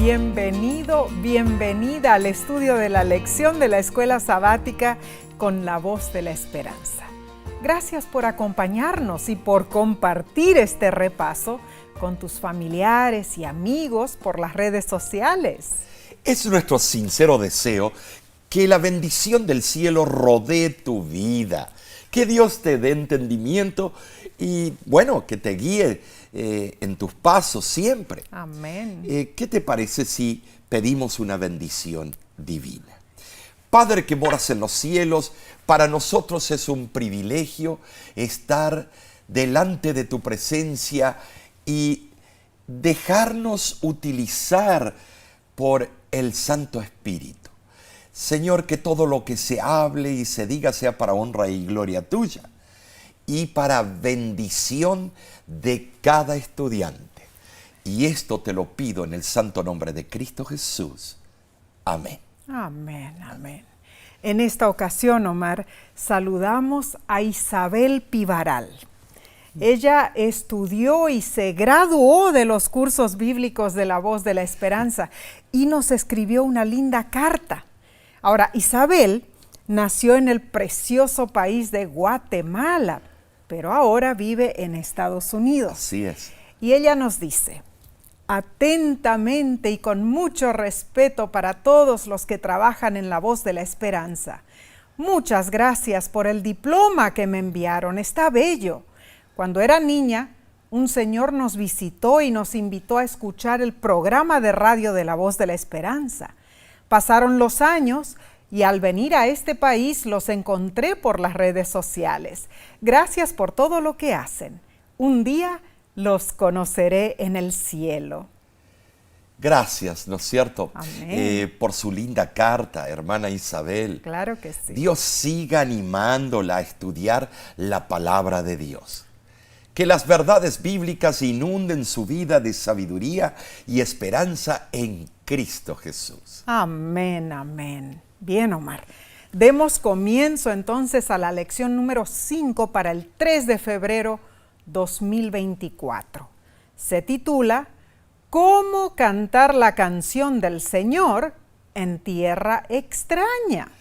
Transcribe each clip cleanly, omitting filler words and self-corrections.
Bienvenido, bienvenida al estudio de la lección de la Escuela Sabática con la Voz de la Esperanza. Gracias por acompañarnos y por compartir este repaso con tus familiares y amigos por las redes sociales. Es nuestro sincero deseo que la bendición del cielo rodee tu vida, que Dios te dé entendimiento y, que te guíe en tus pasos siempre. Amén. ¿Qué te parece si pedimos una bendición divina? Padre que moras en los cielos, para nosotros es un privilegio estar delante de tu presencia y dejarnos utilizar por el Santo Espíritu. Señor, que todo lo que se hable y se diga sea para honra y gloria tuya y para bendición de cada estudiante. Y esto te lo pido en el santo nombre de Cristo Jesús. Amén. Amén, amén. En esta ocasión, Omar, saludamos a Isabel Pivaral. Ella estudió y se graduó de los cursos bíblicos de la Voz de la Esperanza y nos escribió una linda carta. Ahora, Isabel nació en el precioso país de Guatemala, pero ahora vive en Estados Unidos. Así es. Y ella nos dice: atentamente y con mucho respeto para todos los que trabajan en la Voz de la Esperanza. Muchas gracias por el diploma que me enviaron, está bello. Cuando era niña, un señor nos visitó y nos invitó a escuchar el programa de radio de la Voz de la Esperanza. Pasaron los años y al venir a este país los encontré por las redes sociales. Gracias por todo lo que hacen. Un día los conoceré en el cielo. Gracias, ¿no es cierto? Amén. Por su linda carta, hermana Isabel. Claro que sí. Dios siga animándola a estudiar la palabra de Dios. Que las verdades bíblicas inunden su vida de sabiduría y esperanza en Cristo Jesús. Amén, amén. Bien, Omar. Demos comienzo entonces a la lección número 5 para el 3 de febrero 2024. Se titula ¿Cómo cantar la canción del Señor en tierra extraña?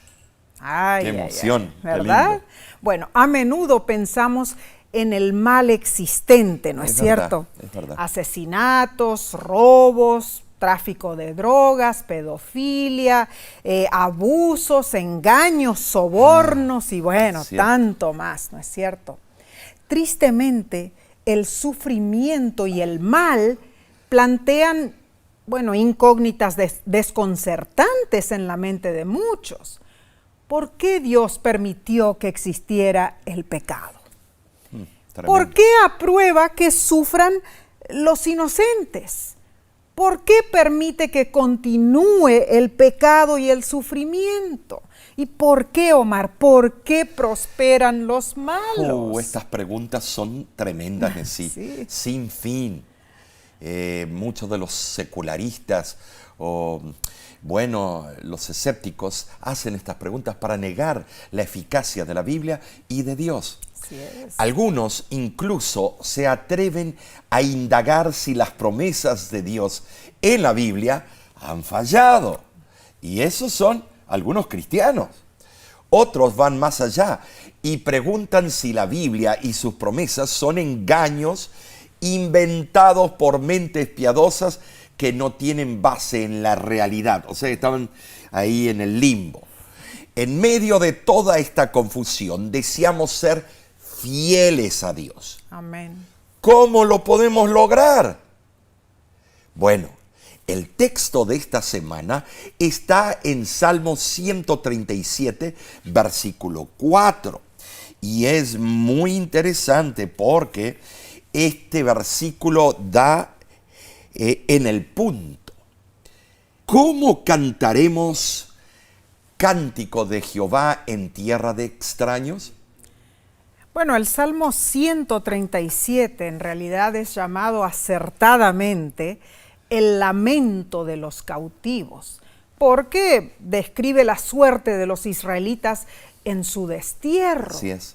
Ay, ¡qué emoción! ay, ¿verdad? Qué lindo. Bueno, a menudo pensamos en el mal existente, ¿no es cierto? Es verdad. Asesinatos, robos, tráfico de drogas, pedofilia, abusos, engaños, sobornos y tanto más, ¿no es cierto? Tristemente, el sufrimiento y el mal plantean, incógnitas desconcertantes en la mente de muchos. ¿Por qué Dios permitió que existiera el pecado? ¿Por qué aprueba que sufran los inocentes? ¿Por qué permite que continúe el pecado y el sufrimiento? ¿Y por qué, Omar? ¿Por qué prosperan los malos? Estas preguntas son tremendas en sí, Sí. sin fin. Muchos de los secularistas los escépticos hacen estas preguntas para negar la eficacia de la Biblia y de Dios. Así es. Algunos incluso se atreven a indagar si las promesas de Dios en la Biblia han fallado. Y esos son algunos cristianos. Otros van más allá y preguntan si la Biblia y sus promesas son engaños inventados por mentes piadosas que no tienen base en la realidad. O sea, estaban ahí en el limbo. En medio de toda esta confusión, deseamos ser fieles a Dios. Amén. ¿Cómo lo podemos lograr? Bueno, el texto de esta semana está en Salmo 137, versículo 4. Y es muy interesante porque este versículo da en el punto. ¿Cómo cantaremos cántico de Jehová en tierra de extraños? Bueno, el Salmo 137 en realidad es llamado acertadamente el lamento de los cautivos, porque describe la suerte de los israelitas en su destierro. Así es.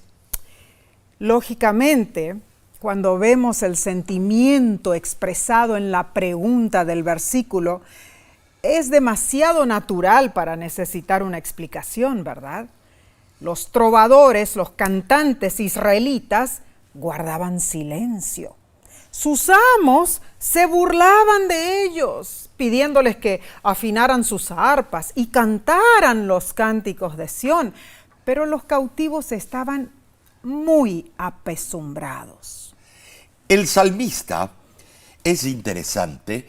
Lógicamente, cuando vemos el sentimiento expresado en la pregunta del versículo, es demasiado natural para necesitar una explicación, ¿verdad? Los trovadores, los cantantes israelitas, guardaban silencio. Sus amos se burlaban de ellos, pidiéndoles que afinaran sus arpas y cantaran los cánticos de Sión, pero los cautivos estaban muy apesumbrados. El salmista, es interesante,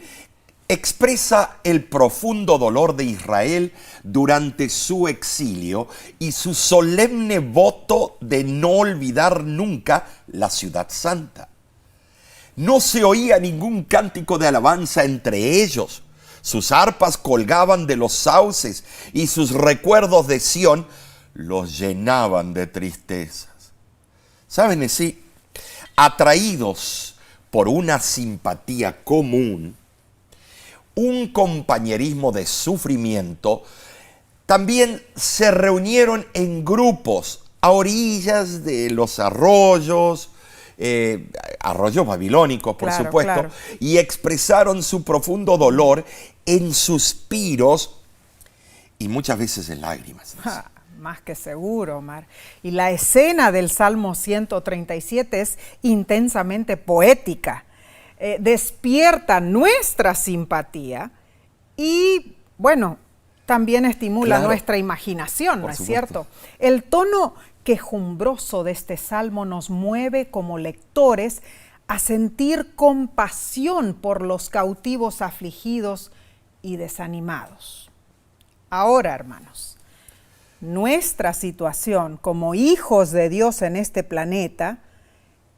expresa el profundo dolor de Israel durante su exilio y su solemne voto de no olvidar nunca la ciudad santa. No se oía ningún cántico de alabanza entre ellos. Sus arpas colgaban de los sauces y sus recuerdos de Sión los llenaban de tristezas. ¿Saben así? Atraídos por una simpatía común, un compañerismo de sufrimiento, también se reunieron en grupos a orillas de los arroyos, arroyos babilónicos, por supuesto, claro. Y expresaron su profundo dolor en suspiros y muchas veces en lágrimas. Más que seguro, Omar. Y la escena del Salmo 137 es intensamente poética. Despierta nuestra simpatía y, bueno, también estimula nuestra imaginación, ¿no es cierto? El tono quejumbroso de este salmo nos mueve como lectores a sentir compasión por los cautivos afligidos y desanimados. Ahora, hermanos, nuestra situación como hijos de Dios en este planeta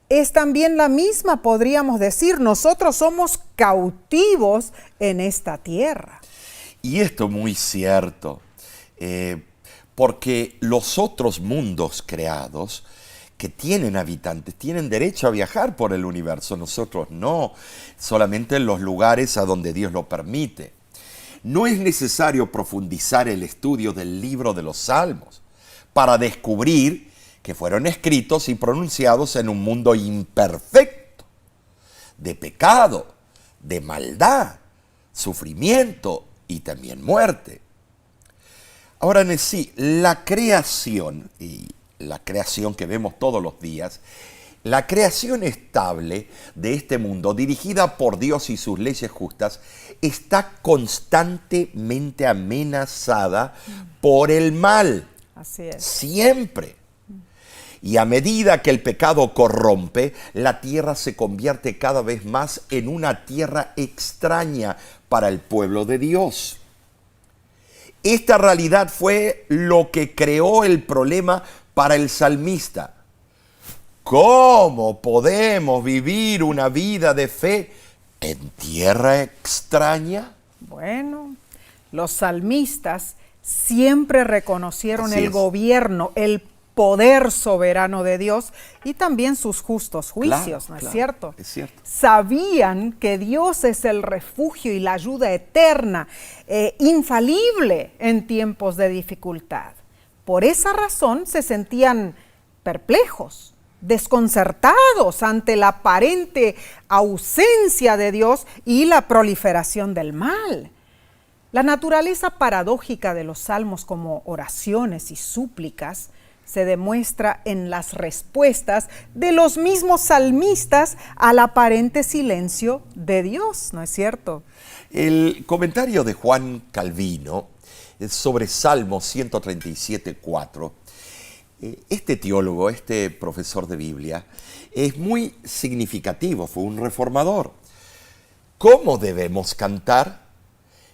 es también la misma, podríamos decir. Nosotros somos cautivos en esta tierra. Y esto es muy cierto, porque los otros mundos creados que tienen habitantes tienen derecho a viajar por el universo, nosotros no, solamente en los lugares a donde Dios lo permite. No es necesario profundizar el estudio del libro de los Salmos para descubrir que fueron escritos y pronunciados en un mundo imperfecto, de pecado, de maldad, sufrimiento y también muerte. Ahora, en sí, la creación, y la creación que vemos todos los días, la creación estable de este mundo, dirigida por Dios y sus leyes justas, está constantemente amenazada por el mal. Así es. Siempre. Y a medida que el pecado corrompe, la tierra se convierte cada vez más en una tierra extraña para el pueblo de Dios. Esta realidad fue lo que creó el problema para el salmista. ¿Cómo podemos vivir una vida de fe en tierra extraña? Bueno, los salmistas siempre reconocieron el gobierno, el poder soberano de Dios y también sus justos juicios, ¿no es cierto? Es cierto. Sabían que Dios es el refugio y la ayuda eterna, infalible en tiempos de dificultad. Por esa razón se sentían perplejos, desconcertados ante la aparente ausencia de Dios y la proliferación del mal. La naturaleza paradójica de los salmos como oraciones y súplicas se demuestra en las respuestas de los mismos salmistas al aparente silencio de Dios, ¿no es cierto? El comentario de Juan Calvino sobre Salmo 137:4, este teólogo, este profesor de Biblia, es muy significativo, fue un reformador. ¿Cómo debemos cantar?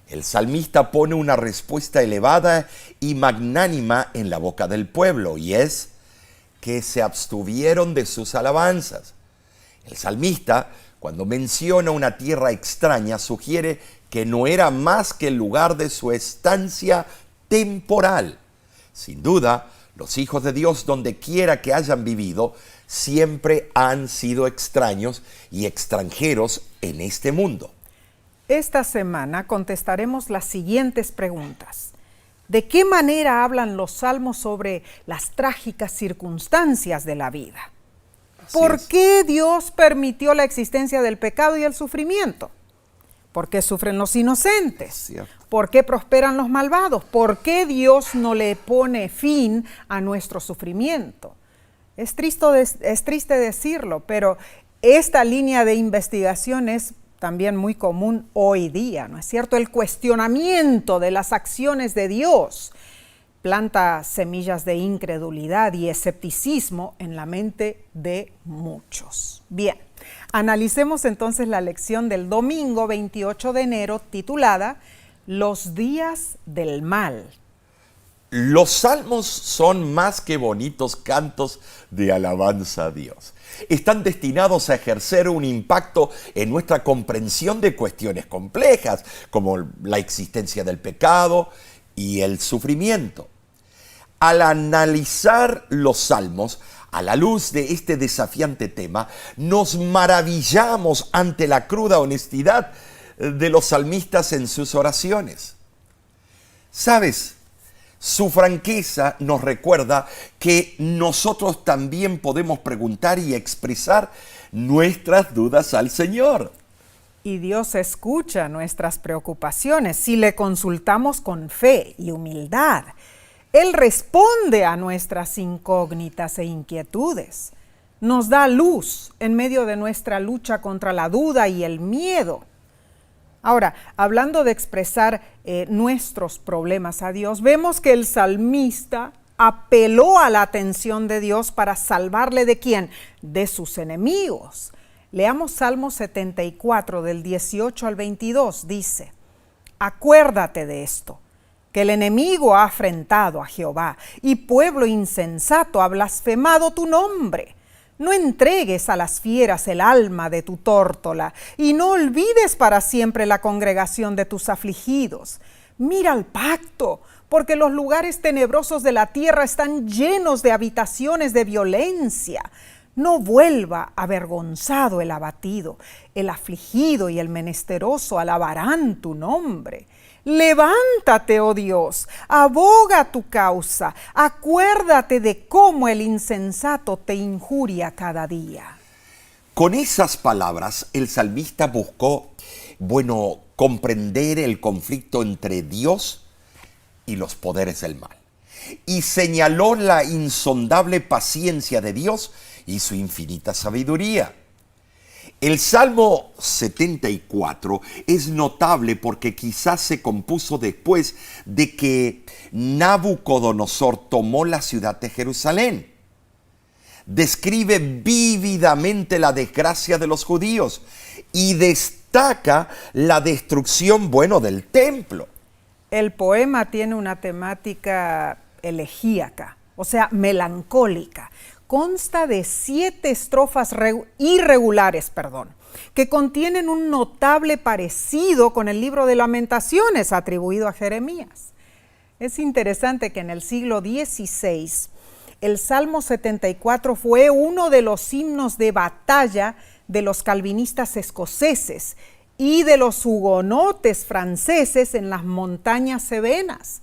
El salmista pone una respuesta elevada y magnánima en la boca del pueblo, y es que se abstuvieron de sus alabanzas. El salmista, cuando menciona una tierra extraña, sugiere que no era más que el lugar de su estancia temporal. Sin duda, los hijos de Dios, donde quiera que hayan vivido, siempre han sido extraños y extranjeros en este mundo. Esta semana contestaremos las siguientes preguntas. ¿De qué manera hablan los salmos sobre las trágicas circunstancias de la vida? ¿Por qué Dios permitió la existencia del pecado y el sufrimiento? ¿Por qué sufren los inocentes? Cierto. ¿Por qué prosperan los malvados? ¿Por qué Dios no le pone fin a nuestro sufrimiento? Es triste decirlo, pero esta línea de investigación es también muy común hoy día, ¿no es cierto? El cuestionamiento de las acciones de Dios planta semillas de incredulidad y escepticismo en la mente de muchos. Bien, analicemos entonces la lección del domingo 28 de enero titulada Los días del mal. Los salmos son más que bonitos cantos de alabanza a Dios. Están destinados a ejercer un impacto en nuestra comprensión de cuestiones complejas, como la existencia del pecado y el sufrimiento. Al analizar los salmos, a la luz de este desafiante tema, nos maravillamos ante la cruda honestidad de los salmistas en sus oraciones. ¿Sabes? Su franqueza nos recuerda que nosotros también podemos preguntar y expresar nuestras dudas al Señor. Y Dios escucha nuestras preocupaciones si le consultamos con fe y humildad. Él responde a nuestras incógnitas e inquietudes. Nos da luz en medio de nuestra lucha contra la duda y el miedo. Ahora, hablando de expresar nuestros problemas a Dios, vemos que el salmista apeló a la atención de Dios para salvarle ¿de quién? De sus enemigos. Leamos Salmo 74 del 18 al 22, dice: Acuérdate de esto, que el enemigo ha afrentado a Jehová y pueblo insensato ha blasfemado tu nombre. No entregues a las fieras el alma de tu tórtola y no olvides para siempre la congregación de tus afligidos. Mira al pacto, porque los lugares tenebrosos de la tierra están llenos de habitaciones de violencia. No vuelva avergonzado el abatido, el afligido y el menesteroso alabarán tu nombre. Levántate, oh Dios, aboga tu causa, acuérdate de cómo el insensato te injuria cada día. Con esas palabras, el salmista buscó, comprender el conflicto entre Dios y los poderes del mal. Y señaló la insondable paciencia de Dios y su infinita sabiduría. El Salmo 74 es notable porque quizás se compuso después de que Nabucodonosor tomó la ciudad de Jerusalén. Describe vívidamente la desgracia de los judíos y destaca la destrucción, del templo. El poema tiene una temática elegíaca, o sea, melancólica. Consta de 7 estrofas irregulares, que contienen un notable parecido con el libro de Lamentaciones atribuido a Jeremías. Es interesante que en el siglo XVI el Salmo 74 fue uno de los himnos de batalla de los calvinistas escoceses y de los hugonotes franceses en las montañas cebenas.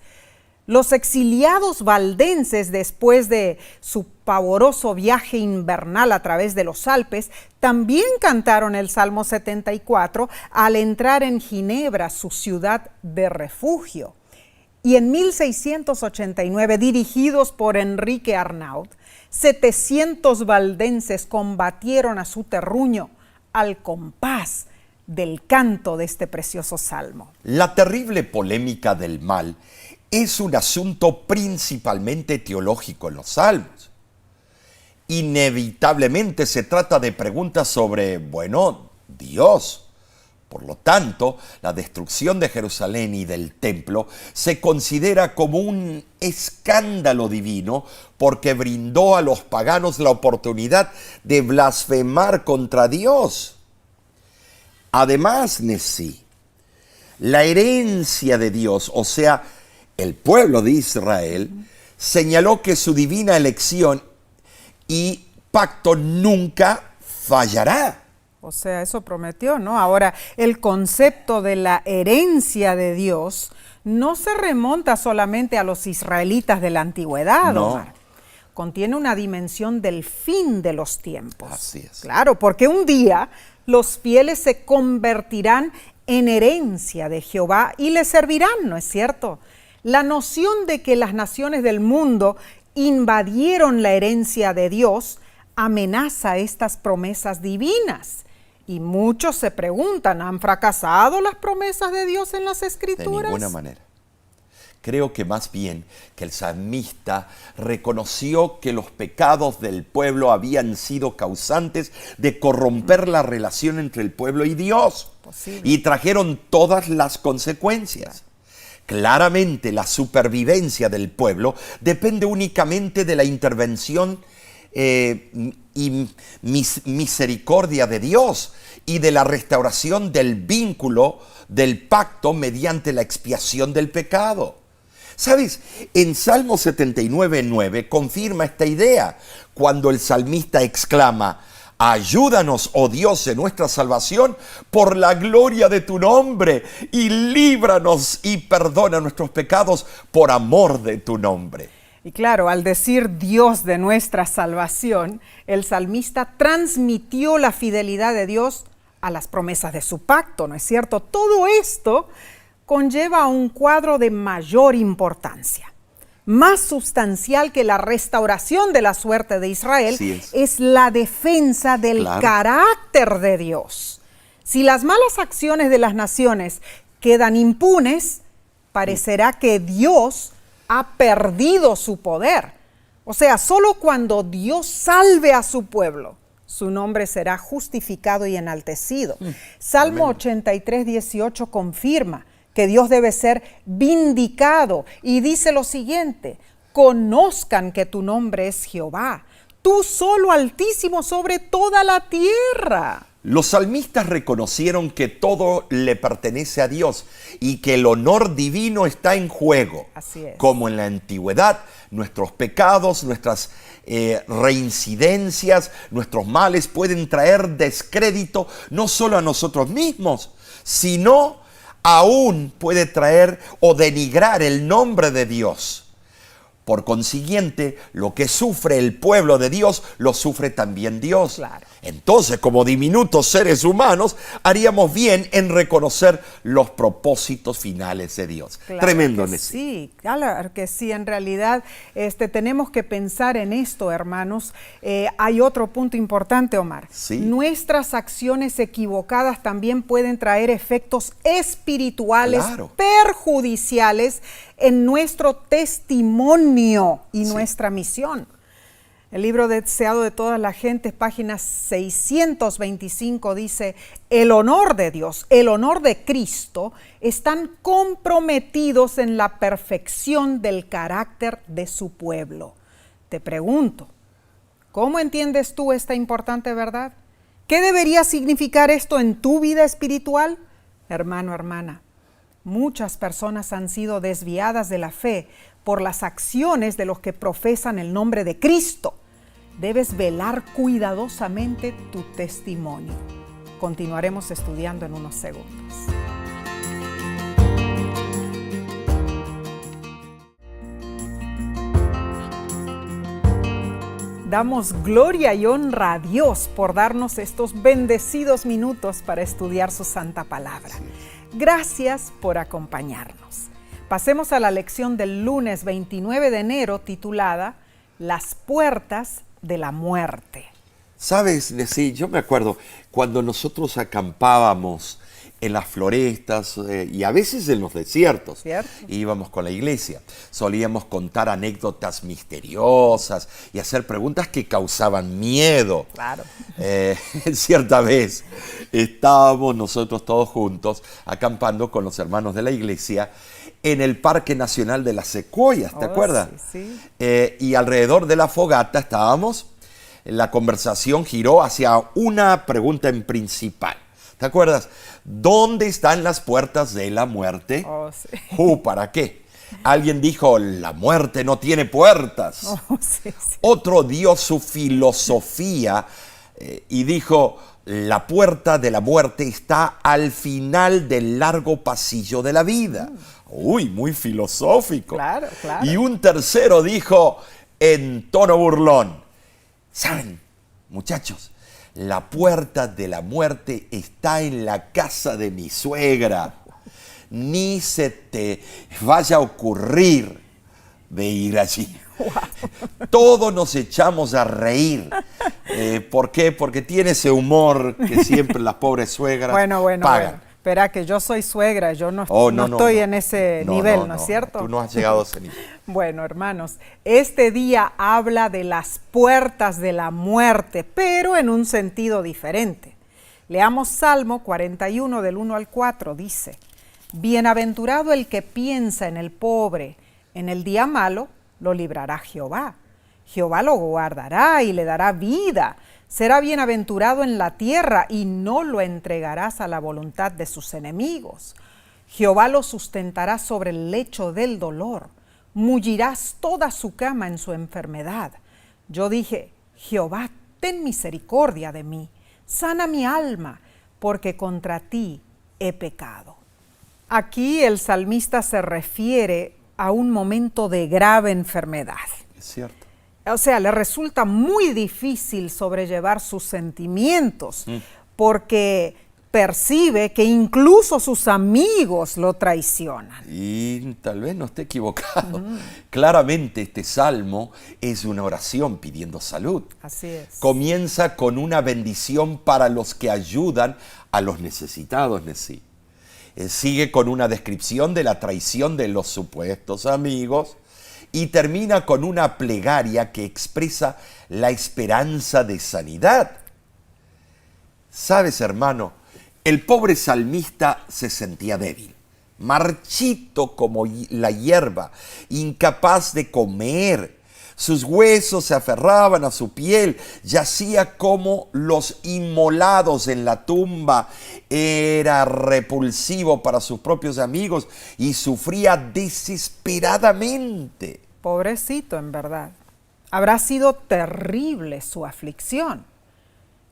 Los exiliados valdenses, después de su pavoroso viaje invernal a través de los Alpes, también cantaron el Salmo 74 al entrar en Ginebra, su ciudad de refugio. Y en 1689, dirigidos por Enrique Arnaud, 700 valdenses combatieron a su terruño al compás del canto de este precioso salmo. La terrible polémica del mal es un asunto principalmente teológico en los salmos. Inevitablemente se trata de preguntas sobre, Dios. Por lo tanto, la destrucción de Jerusalén y del templo se considera como un escándalo divino porque brindó a los paganos la oportunidad de blasfemar contra Dios. Además, Nesí, la herencia de Dios, o sea, el pueblo de Israel, señaló que su divina elección y pacto nunca fallará. O sea, eso prometió, ¿no? Ahora, el concepto de la herencia de Dios no se remonta solamente a los israelitas de la antigüedad, no. Omar. Contiene una dimensión del fin de los tiempos. Así es. Claro, porque un día los fieles se convertirán en herencia de Jehová y le servirán, ¿no es cierto? La noción de que las naciones del mundo invadieron la herencia de Dios amenaza estas promesas divinas. Y muchos se preguntan, ¿han fracasado las promesas de Dios en las Escrituras? De ninguna manera. Creo que más bien que el salmista reconoció que los pecados del pueblo habían sido causantes de corromper la relación entre el pueblo y Dios. Posible. Y trajeron todas las consecuencias. Claramente la supervivencia del pueblo depende únicamente de la intervención y misericordia de Dios y de la restauración del vínculo del pacto mediante la expiación del pecado. ¿Sabes? En Salmo 79:9 confirma esta idea cuando el salmista exclama: ayúdanos, oh Dios, en nuestra salvación, por la gloria de tu nombre, y líbranos y perdona nuestros pecados por amor de tu nombre. Y claro, al decir Dios de nuestra salvación, el salmista transmitió la fidelidad de Dios a las promesas de su pacto, ¿no es cierto? Todo esto conlleva un cuadro de mayor importancia. Más sustancial que la restauración de la suerte de Israel es la defensa del carácter de Dios. Si las malas acciones de las naciones quedan impunes, parecerá que Dios ha perdido su poder. O sea, solo cuando Dios salve a su pueblo, su nombre será justificado y enaltecido. Salmo 83:18 confirma que Dios debe ser vindicado y dice lo siguiente: conozcan que tu nombre es Jehová, tú solo Altísimo sobre toda la tierra. Los salmistas reconocieron que todo le pertenece a Dios y que el honor divino está en juego. Así es. Como en la antigüedad, nuestros pecados, nuestras reincidencias, nuestros males pueden traer descrédito no solo a nosotros mismos, sino aún puede traer o denigrar el nombre de Dios. Por consiguiente, lo que sufre el pueblo de Dios, lo sufre también Dios. Claro. Entonces, como diminutos seres humanos, haríamos bien en reconocer los propósitos finales de Dios. Claro. Tremendo, Nesí. Sí, claro que sí. En realidad, tenemos que pensar en esto, hermanos. Hay otro punto importante, Omar. Sí. Nuestras acciones equivocadas también pueden traer efectos espirituales perjudiciales en nuestro testimonio y nuestra misión. El libro Deseado de todas las gentes, página 625, dice: el honor de Dios, el honor de Cristo están comprometidos en la perfección del carácter de su pueblo. Te pregunto, ¿cómo entiendes tú esta importante verdad? ¿Qué debería significar esto en tu vida espiritual? Hermano, hermana, muchas personas han sido desviadas de la fe por las acciones de los que profesan el nombre de Cristo. Debes velar cuidadosamente tu testimonio. Continuaremos estudiando en unos segundos. Damos gloria y honra a Dios por darnos estos bendecidos minutos para estudiar su santa palabra. Gracias por acompañarnos. Pasemos a la lección del lunes 29 de enero titulada Las puertas de la muerte. ¿Sabes, Nesí? Yo me acuerdo cuando nosotros acampábamos en las florestas y a veces en los desiertos. ¿Cierto? Íbamos con la iglesia. Solíamos contar anécdotas misteriosas y hacer preguntas que causaban miedo. Claro. Cierta vez estábamos nosotros todos juntos acampando con los hermanos de la iglesia en el Parque Nacional de las Secuoyas, ¿te acuerdas? Sí. Y alrededor de la fogata estábamos, la conversación giró hacia una pregunta en principal. ¿Te acuerdas? ¿Dónde están las puertas de la muerte? Sí. ¿Para qué? Alguien dijo, la muerte no tiene puertas. Sí. Otro dio su filosofía y dijo, la puerta de la muerte está al final del largo pasillo de la vida. Uy, muy filosófico. Claro. Y un tercero dijo en tono burlón, ¿saben, muchachos? la puerta de la muerte está en la casa de mi suegra. Ni se te vaya a ocurrir de ir allí. Wow. Todos nos echamos a reír. ¿Por qué? Porque tiene ese humor que siempre las pobres suegras pagan. Bueno. Espera, que yo soy suegra, yo no estoy en ese nivel, ¿no es cierto? Tú no has llegado a ese nivel. Bueno, hermanos, este día habla de las puertas de la muerte, pero en un sentido diferente. Leamos Salmo 41 del 1 al 4, dice: Bienaventurado el que piensa en el pobre, en el día malo lo librará Jehová. Jehová lo guardará y le dará vida. Será bienaventurado en la tierra y no lo entregarás a la voluntad de sus enemigos. Jehová lo sustentará sobre el lecho del dolor. Mullirás toda su cama en su enfermedad. Yo dije: Jehová, ten misericordia de mí. Sana mi alma, porque contra ti he pecado. Aquí el salmista se refiere a un momento de grave enfermedad. Es cierto. O sea, le resulta muy difícil sobrellevar sus sentimientos porque percibe que incluso sus amigos lo traicionan. Y tal vez no esté equivocado. Claramente este salmo es una oración pidiendo salud. Así es. Comienza con una bendición para los que ayudan a los necesitados, Nesí. Sigue con una descripción de la traición de los supuestos amigos. Y termina con una plegaria que expresa la esperanza de sanidad. Sabes, hermano, el pobre salmista se sentía débil, marchito como la hierba, incapaz de comer. Sus huesos se aferraban a su piel, yacía como los inmolados en la tumba. Era repulsivo para sus propios amigos y sufría desesperadamente. Pobrecito, en verdad. Habrá sido terrible su aflicción.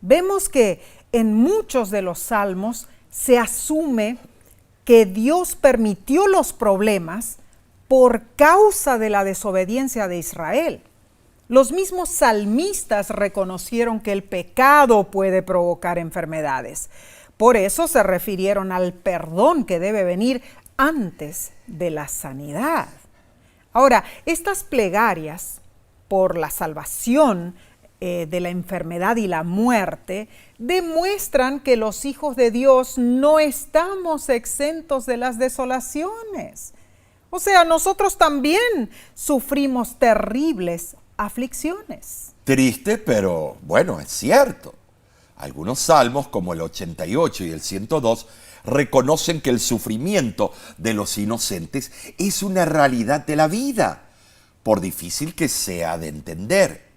Vemos que en muchos de los salmos se asume que Dios permitió los problemas por causa de la desobediencia de Israel. Los mismos salmistas reconocieron que el pecado puede provocar enfermedades. Por eso se refirieron al perdón que debe venir antes de la sanidad. Ahora, estas plegarias por la salvación de la enfermedad y la muerte demuestran que los hijos de Dios no estamos exentos de las desolaciones. O sea, nosotros también sufrimos terribles aflicciones. Triste, pero bueno, es cierto. Algunos salmos, como el 88 y el 102, reconocen que el sufrimiento de los inocentes es una realidad de la vida, por difícil que sea de entender.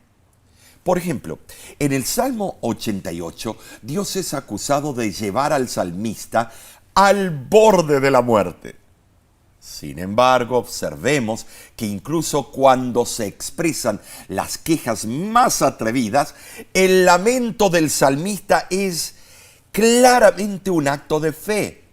Por ejemplo, en el Salmo 88, Dios es acusado de llevar al salmista al borde de la muerte. Sin embargo, observemos que incluso cuando se expresan las quejas más atrevidas, el lamento del salmista es claramente un acto de fe,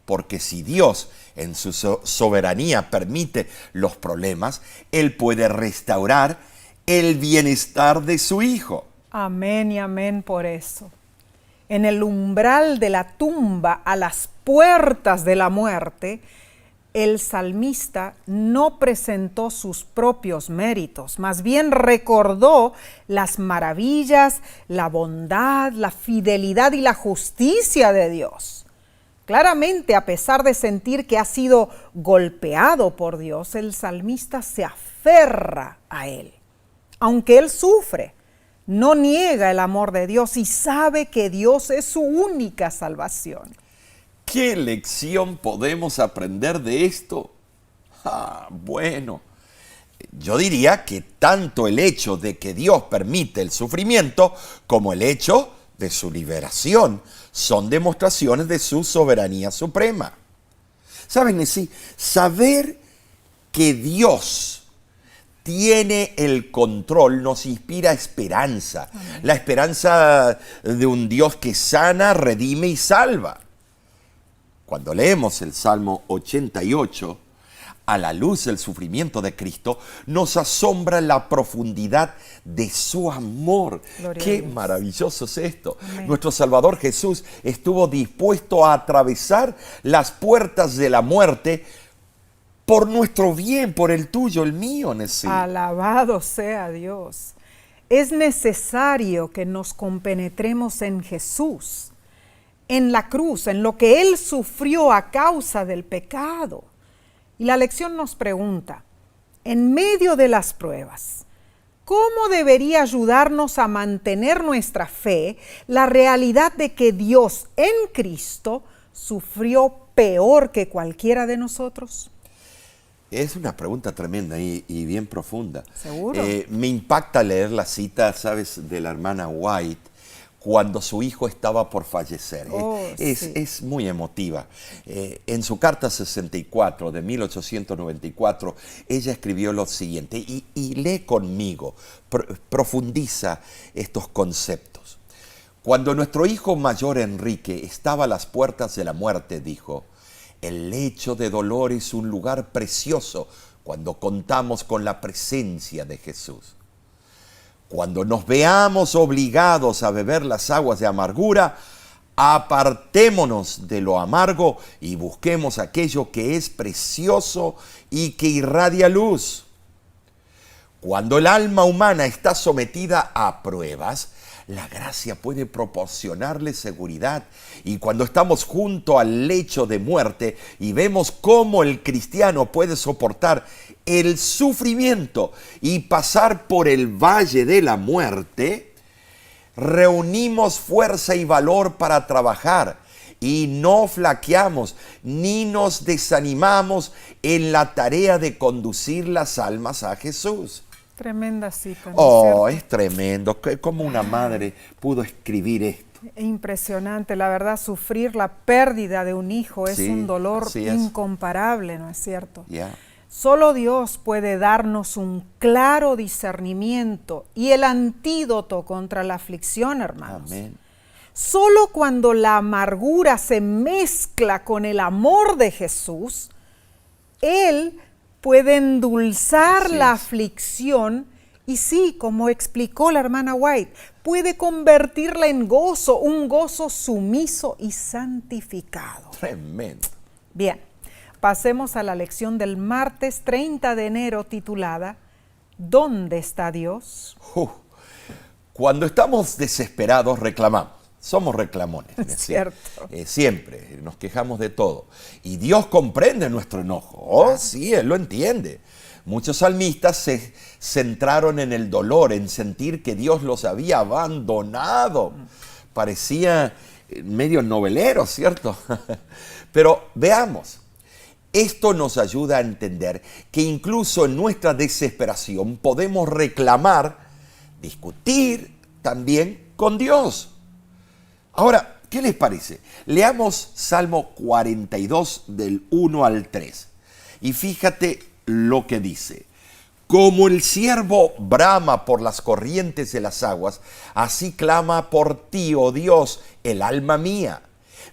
porque si Dios en su soberanía permite los problemas, Él puede restaurar el bienestar de su hijo. Amén y amén por eso. En el umbral de la tumba, a las puertas de la muerte, el salmista no presentó sus propios méritos, más bien recordó las maravillas, la bondad, la fidelidad y la justicia de Dios. Claramente, a pesar de sentir que ha sido golpeado por Dios, el salmista se aferra a Él. Aunque él sufre, no niega el amor de Dios y sabe que Dios es su única salvación. ¿Qué lección podemos aprender de esto? Bueno, yo diría que tanto el hecho de que Dios permite el sufrimiento como el hecho de su liberación son demostraciones de su soberanía suprema. ¿Saben, Nesí? Saber que Dios tiene el control nos inspira esperanza. Amén. La esperanza de un Dios que sana, redime y salva. Cuando leemos el Salmo 88, a la luz del sufrimiento de Cristo, nos asombra la profundidad de su amor. Gloria ¡Qué a Dios! maravilloso es esto! Amén. Nuestro Salvador Jesús estuvo dispuesto a atravesar las puertas de la muerte por nuestro bien, por el tuyo, el mío, Nesí. Alabado sea Dios. Es necesario que nos compenetremos en Jesús, en la cruz, en lo que Él sufrió a causa del pecado. Y la lección nos pregunta, en medio de las pruebas, ¿cómo debería ayudarnos a mantener nuestra fe la realidad de que Dios en Cristo sufrió peor que cualquiera de nosotros? Es una pregunta tremenda y bien profunda. Seguro. Me impacta leer la cita, ¿sabes?, de la hermana White cuando su hijo estaba por fallecer. Sí. Es muy emotiva. En su carta 64 de 1894, ella escribió lo siguiente, y lee conmigo, profundiza estos conceptos. Cuando nuestro hijo mayor Enrique estaba a las puertas de la muerte, dijo: el lecho de dolor es un lugar precioso cuando contamos con la presencia de Jesús. Cuando nos veamos obligados a beber las aguas de amargura, apartémonos de lo amargo y busquemos aquello que es precioso y que irradia luz. Cuando el alma humana está sometida a pruebas, la gracia puede proporcionarle seguridad, y cuando estamos junto al lecho de muerte y vemos cómo el cristiano puede soportar el sufrimiento y pasar por el valle de la muerte, reunimos fuerza y valor para trabajar y no flaqueamos ni nos desanimamos en la tarea de conducir las almas a Jesús. Tremenda cita, ¿no Oh, es cierto? es tremendo. ¿Cómo una madre pudo escribir esto? Impresionante, la verdad, sufrir la pérdida de un hijo es Sí, un dolor así es. incomparable, ¿no es cierto? Ya. Solo Dios puede darnos un claro discernimiento y el antídoto contra la aflicción, hermanos. Amén. Solo cuando la amargura se mezcla con el amor de Jesús, Él puede endulzar Así la es. aflicción y sí, como explicó la hermana White, puede convertirla en gozo, un gozo sumiso y santificado. Tremendo. Bien, pasemos a la lección del martes 30 de enero titulada ¿Dónde está Dios? Cuando estamos desesperados reclamamos. Somos reclamones, ¿no es Cierto. Siempre nos quejamos de todo. Y Dios comprende nuestro enojo. Oh, sí, Él lo entiende. Muchos salmistas se centraron en el dolor, en sentir que Dios los había abandonado. Parecía medio novelero, ¿cierto? Pero veamos, esto nos ayuda a entender que incluso en nuestra desesperación podemos reclamar, discutir también con Dios. Ahora, ¿qué les parece? Leamos Salmo 42 del 1 al 3. Y fíjate lo que dice. Como el ciervo brama por las corrientes de las aguas, así clama por ti, oh Dios, el alma mía.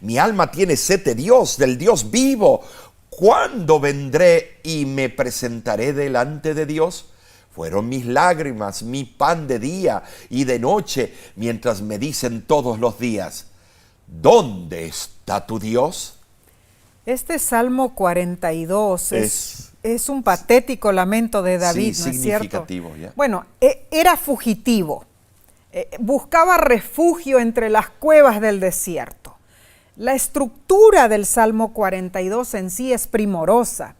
Mi alma tiene sed de Dios, del Dios vivo. ¿Cuándo vendré y me presentaré delante de Dios? Fueron mis lágrimas, mi pan de día y de noche, mientras me dicen todos los días, ¿dónde está tu Dios? Este Salmo 42 es un patético lamento de David, Sí, ¿no es cierto? significativo, ya. Bueno, era fugitivo, buscaba refugio entre las cuevas del desierto. La estructura del Salmo 42 en sí es primorosa.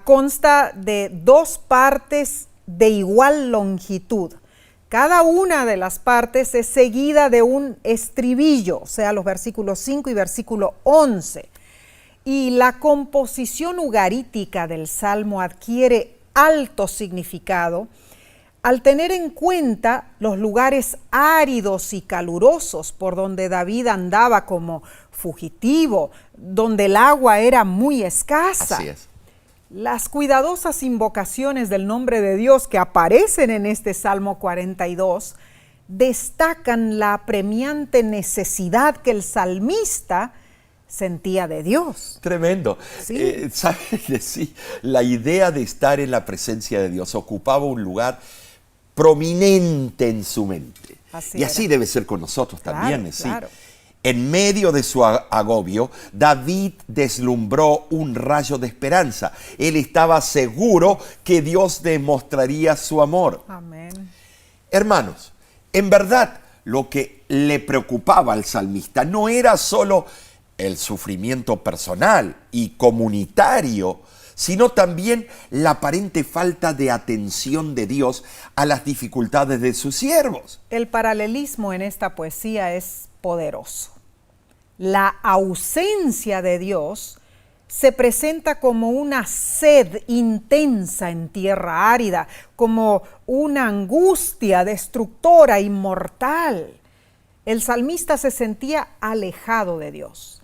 Consta de dos partes de igual longitud. Cada una de las partes es seguida de un estribillo, o sea, los versículos 5 y versículo 11. Y la composición ugarítica del Salmo adquiere alto significado al tener en cuenta los lugares áridos y calurosos por donde David andaba como fugitivo, donde el agua era muy escasa. Así es. Las cuidadosas invocaciones del nombre de Dios que aparecen en este Salmo 42 destacan la apremiante necesidad que el salmista sentía de Dios. Tremendo. Sí. ¿Sabes? Sí, la idea de estar en la presencia de Dios ocupaba un lugar prominente en su mente. Y así debe ser con nosotros también. ¿Sí? Claro. En medio de su agobio, David deslumbró un rayo de esperanza. Él estaba seguro que Dios demostraría su amor. Amén. Hermanos, en verdad, lo que le preocupaba al salmista no era solo el sufrimiento personal y comunitario, sino también la aparente falta de atención de Dios a las dificultades de sus siervos. El paralelismo en esta poesía es poderoso. La ausencia de Dios se presenta como una sed intensa en tierra árida, como una angustia destructora y mortal. El salmista se sentía alejado de Dios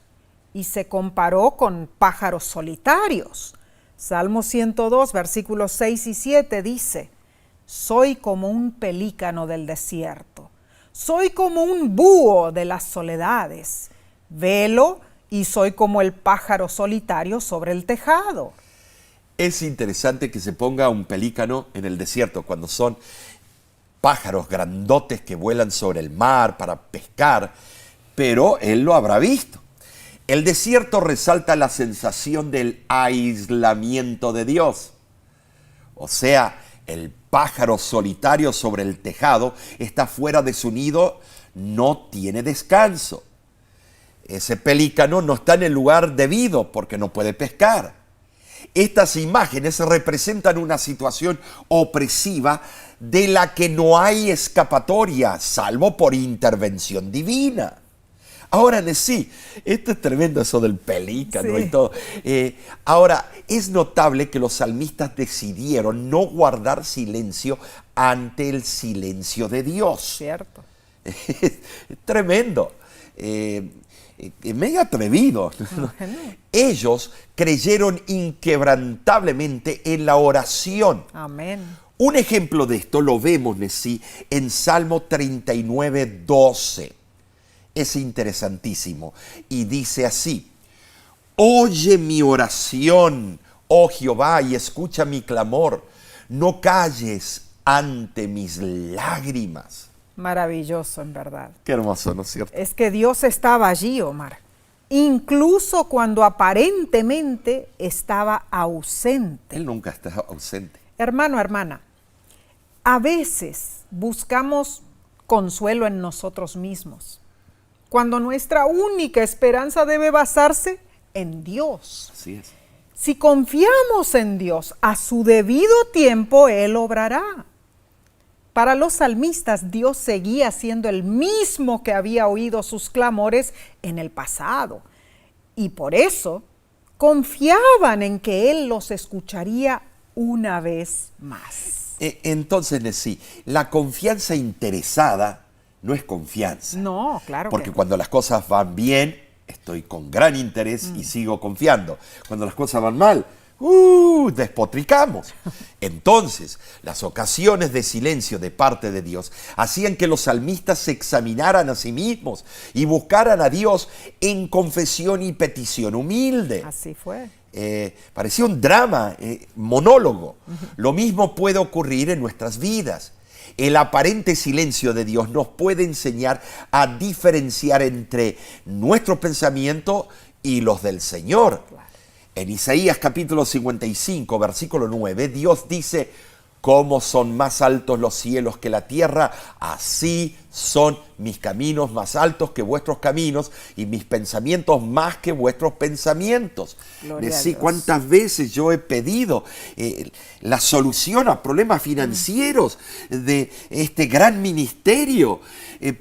y se comparó con pájaros solitarios. Salmo 102, versículos 6 y 7 dice: soy como un pelícano del desierto, soy como un búho de las soledades, velo y soy como el pájaro solitario sobre el tejado. Es interesante que se ponga un pelícano en el desierto cuando son pájaros grandotes que vuelan sobre el mar para pescar, pero él lo habrá visto. El desierto resalta la sensación del aislamiento de Dios. O sea, el pájaro solitario sobre el tejado está fuera de su nido, no tiene descanso. Ese pelícano no está en el lugar debido porque no puede pescar. Estas imágenes representan una situación opresiva de la que no hay escapatoria, salvo por intervención divina. Ahora, sí, esto es tremendo, eso del pelícano y todo. Ahora, es notable que los salmistas decidieron no guardar silencio ante el silencio de Dios. Cierto. Es tremendo. Medio atrevido. Ellos creyeron inquebrantablemente en la oración. Amén. Un ejemplo de esto lo vemos, sí, en Salmo 39, 12. Es interesantísimo. Y dice así: oye mi oración, oh Jehová, y escucha mi clamor. No calles ante mis lágrimas. Maravilloso, en verdad. Qué hermoso, ¿no es cierto? Es que Dios estaba allí, Omar, incluso cuando aparentemente estaba ausente. Él nunca está ausente. Hermano, hermana, a veces buscamos consuelo en nosotros mismos, cuando nuestra única esperanza debe basarse en Dios. Así es. Si confiamos en Dios, a su debido tiempo Él obrará. Para los salmistas, Dios seguía siendo el mismo que había oído sus clamores en el pasado. Y por eso confiaban en que Él los escucharía una vez más. Entonces, sí, la confianza interesada no es confianza. No, claro. Porque cuando las cosas van bien, estoy con gran interés y sigo confiando. Cuando las cosas van mal, despotricamos. Entonces, las ocasiones de silencio de parte de Dios hacían que los salmistas se examinaran a sí mismos y buscaran a Dios en confesión y petición humilde. Así fue. Parecía un drama, monólogo. Lo mismo puede ocurrir en nuestras vidas. El aparente silencio de Dios nos puede enseñar a diferenciar entre nuestro pensamiento y los del Señor. Claro. En Isaías capítulo 55, versículo 9, Dios dice: cómo son más altos los cielos que la tierra, así son mis caminos más altos que vuestros caminos y mis pensamientos más que vuestros pensamientos. Sí, cuántas veces yo he pedido la solución a problemas financieros de este gran ministerio,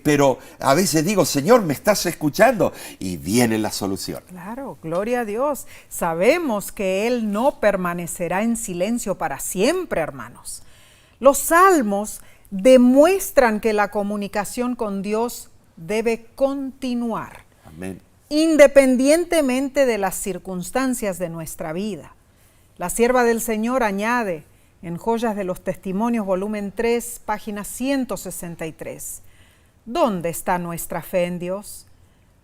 pero a veces digo: Señor, ¿me estás escuchando? Y viene la solución. Claro, gloria a Dios. Sabemos que Él no permanecerá en silencio para siempre, hermanos. Los salmos demuestran que la comunicación con Dios debe continuar. Amén. Independientemente de las circunstancias de nuestra vida. La sierva del Señor añade en Joyas de los Testimonios, volumen 3, página 163. ¿Dónde está nuestra fe en Dios?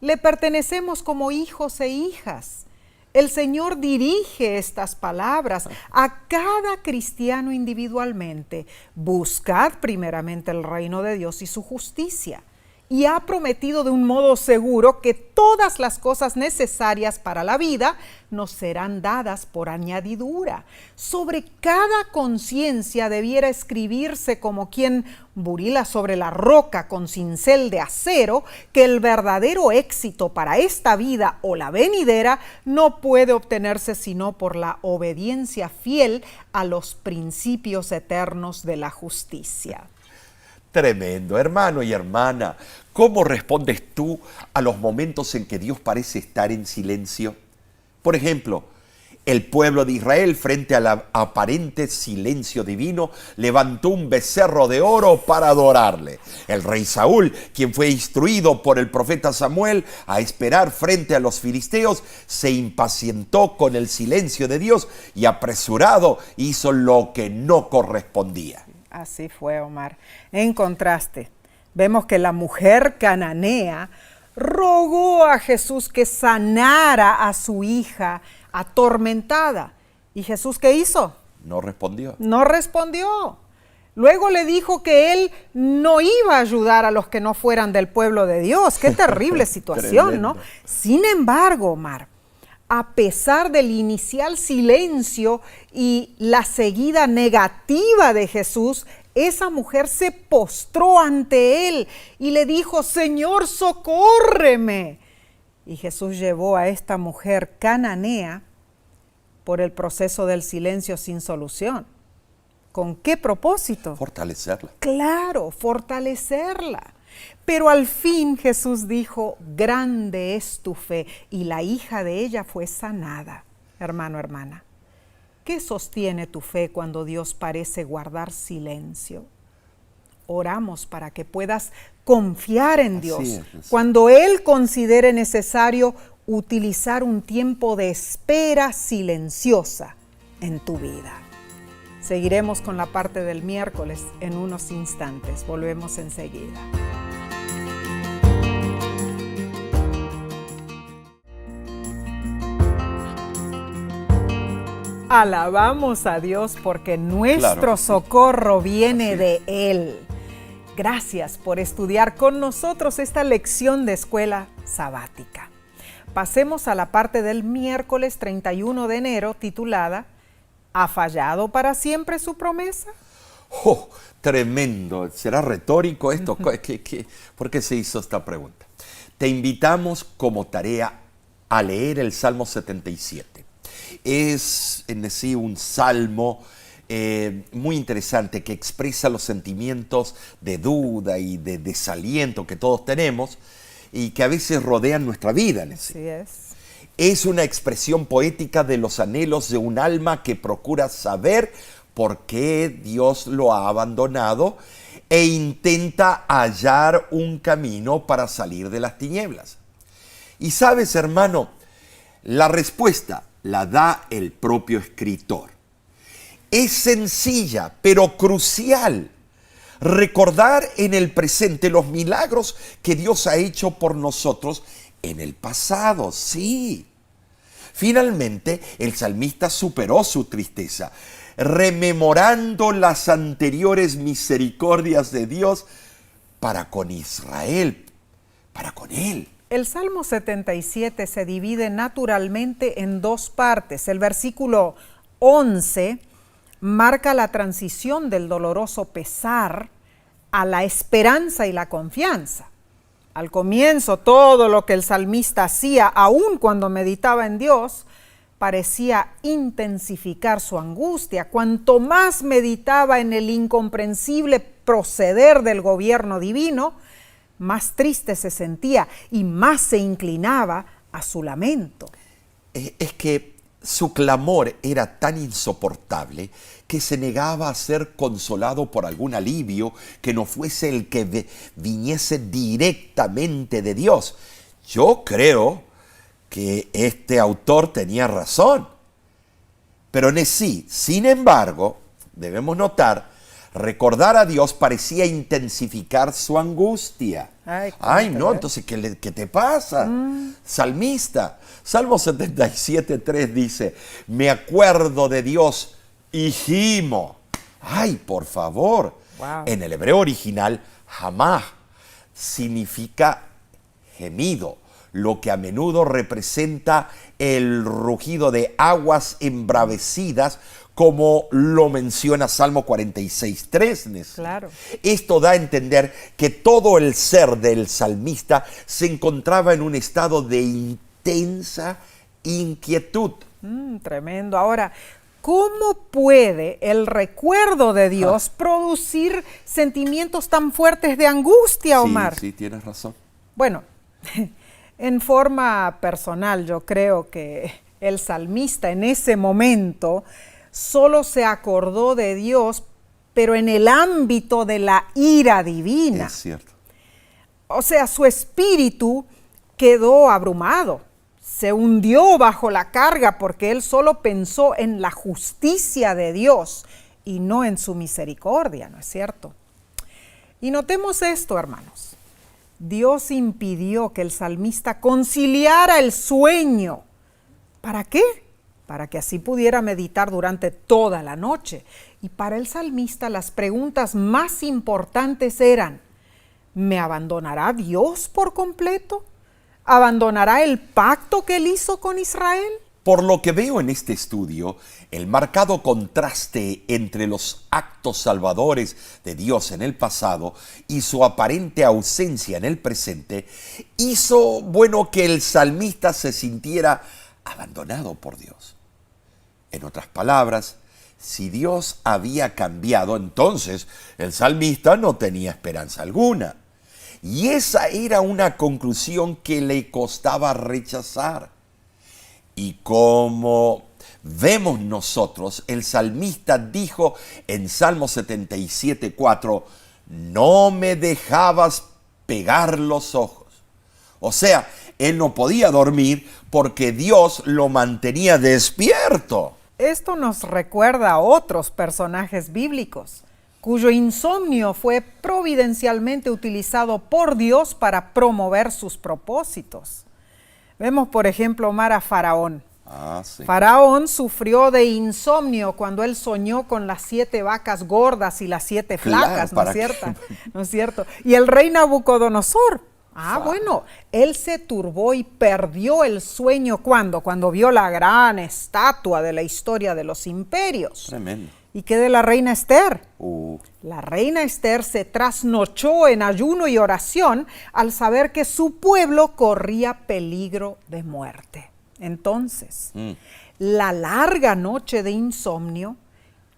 Le pertenecemos como hijos e hijas. El Señor dirige estas palabras a cada cristiano individualmente. Buscad primeramente el reino de Dios y su justicia. Y ha prometido de un modo seguro que todas las cosas necesarias para la vida nos serán dadas por añadidura. Sobre cada conciencia debiera escribirse como quien burila sobre la roca con cincel de acero, que el verdadero éxito para esta vida o la venidera no puede obtenerse sino por la obediencia fiel a los principios eternos de la justicia. Tremendo, hermano y hermana. ¿Cómo respondes tú a los momentos en que Dios parece estar en silencio? Por ejemplo, el pueblo de Israel, frente al aparente silencio divino, levantó un becerro de oro para adorarle. El rey Saúl, quien fue instruido por el profeta Samuel a esperar frente a los filisteos, se impacientó con el silencio de Dios y apresurado hizo lo que no correspondía. Así fue, Omar. En contraste, vemos que la mujer cananea rogó a Jesús que sanara a su hija atormentada. ¿Y Jesús qué hizo? No respondió. No respondió. Luego le dijo que él no iba a ayudar a los que no fueran del pueblo de Dios. Qué terrible situación, ¿no? Sin embargo, Omar, a pesar del inicial silencio y la seguida negativa de Jesús, esa mujer se postró ante él y le dijo: Señor, socórreme. Y Jesús llevó a esta mujer cananea por el proceso del silencio sin solución. ¿Con qué propósito? Fortalecerla. Claro, fortalecerla. Pero al fin Jesús dijo: grande es tu fe, y la hija de ella fue sanada. Hermano, hermana, ¿qué sostiene tu fe cuando Dios parece guardar silencio? Oramos para que puedas confiar en Dios cuando Él considere necesario utilizar un tiempo de espera silenciosa en tu vida. Seguiremos con la parte del miércoles en unos instantes. Volvemos enseguida. Alabamos a Dios porque nuestro socorro viene de Él. Gracias por estudiar con nosotros esta lección de escuela sabática. Pasemos a la parte del miércoles 31 de enero titulada ¿Ha fallado para siempre su promesa? ¡Oh, tremendo! ¿Será retórico esto? ¿Por qué se hizo esta pregunta? Te invitamos como tarea a leer el Salmo 77. Es en sí un salmo muy interesante que expresa los sentimientos de duda y de desaliento que todos tenemos y que a veces rodean nuestra vida. Así es. Es una expresión poética de los anhelos de un alma que procura saber por qué Dios lo ha abandonado e intenta hallar un camino para salir de las tinieblas. Y sabes, hermano, la respuesta la da el propio escritor. Es sencilla, pero crucial. Recordar en el presente los milagros que Dios ha hecho por nosotros en el pasado, sí. Finalmente, el salmista superó su tristeza, rememorando las anteriores misericordias de Dios para con Israel, para con él. El Salmo 77 se divide naturalmente en dos partes. El versículo 11 marca la transición del doloroso pesar a la esperanza y la confianza. Al comienzo, todo lo que el salmista hacía, aun cuando meditaba en Dios, parecía intensificar su angustia. Cuanto más meditaba en el incomprensible proceder del gobierno divino, más triste se sentía y más se inclinaba a su lamento. Es que su clamor era tan insoportable que se negaba a ser consolado por algún alivio que no fuese el que viniese directamente de Dios. Yo creo que este autor tenía razón. Pero sí, sin embargo, debemos notar, Recordar a Dios parecía intensificar su angustia. Ay, no, entonces, ¿qué te pasa? Salmista. Salmo 77:3 dice, me acuerdo de Dios y gimo. Ay, por favor. Wow. En el hebreo original, jamás significa gemido, lo que a menudo representa el rugido de aguas embravecidas, como lo menciona Salmo 46:3. Claro. Esto da a entender que todo el ser del salmista se encontraba en un estado de intensa inquietud. Tremendo. Ahora, ¿cómo puede el recuerdo de Dios producir sentimientos tan fuertes de angustia, Omar? Sí, tienes razón. Bueno, en forma personal, yo creo que el salmista en ese momento solo se acordó de Dios, pero en el ámbito de la ira divina. Es cierto. O sea, su espíritu quedó abrumado, se hundió bajo la carga porque él solo pensó en la justicia de Dios y no en su misericordia, ¿no es cierto? Y notemos esto, hermanos. Dios impidió que el salmista conciliara el sueño. ¿Para qué? Para que así pudiera meditar durante toda la noche. Y para el salmista las preguntas más importantes eran, ¿me abandonará Dios por completo? ¿Abandonará el pacto que él hizo con Israel? Por lo que veo en este estudio, el marcado contraste entre los actos salvadores de Dios en el pasado y su aparente ausencia en el presente hizo, que el salmista se sintiera abandonado por Dios. En otras palabras, si Dios había cambiado, entonces el salmista no tenía esperanza alguna. Y esa era una conclusión que le costaba rechazar. Y como vemos nosotros, el salmista dijo en Salmo 77:4, no me dejabas pegar los ojos. O sea, él no podía dormir porque Dios lo mantenía despierto. Esto nos recuerda a otros personajes bíblicos, cuyo insomnio fue providencialmente utilizado por Dios para promover sus propósitos. Vemos, por ejemplo, Omar, a Faraón. Sí. Faraón sufrió de insomnio cuando él soñó con las 7 vacas gordas y las 7 flacas, ¿no es cierto? ¿No es cierto? Y el rey Nabucodonosor, él se turbó y perdió el sueño. ¿Cuándo? Cuando vio la gran estatua de la historia de los imperios. Tremendo. ¿Y qué de la reina Esther? La reina Esther se trasnochó en ayuno y oración al saber que su pueblo corría peligro de muerte. Entonces, la larga noche de insomnio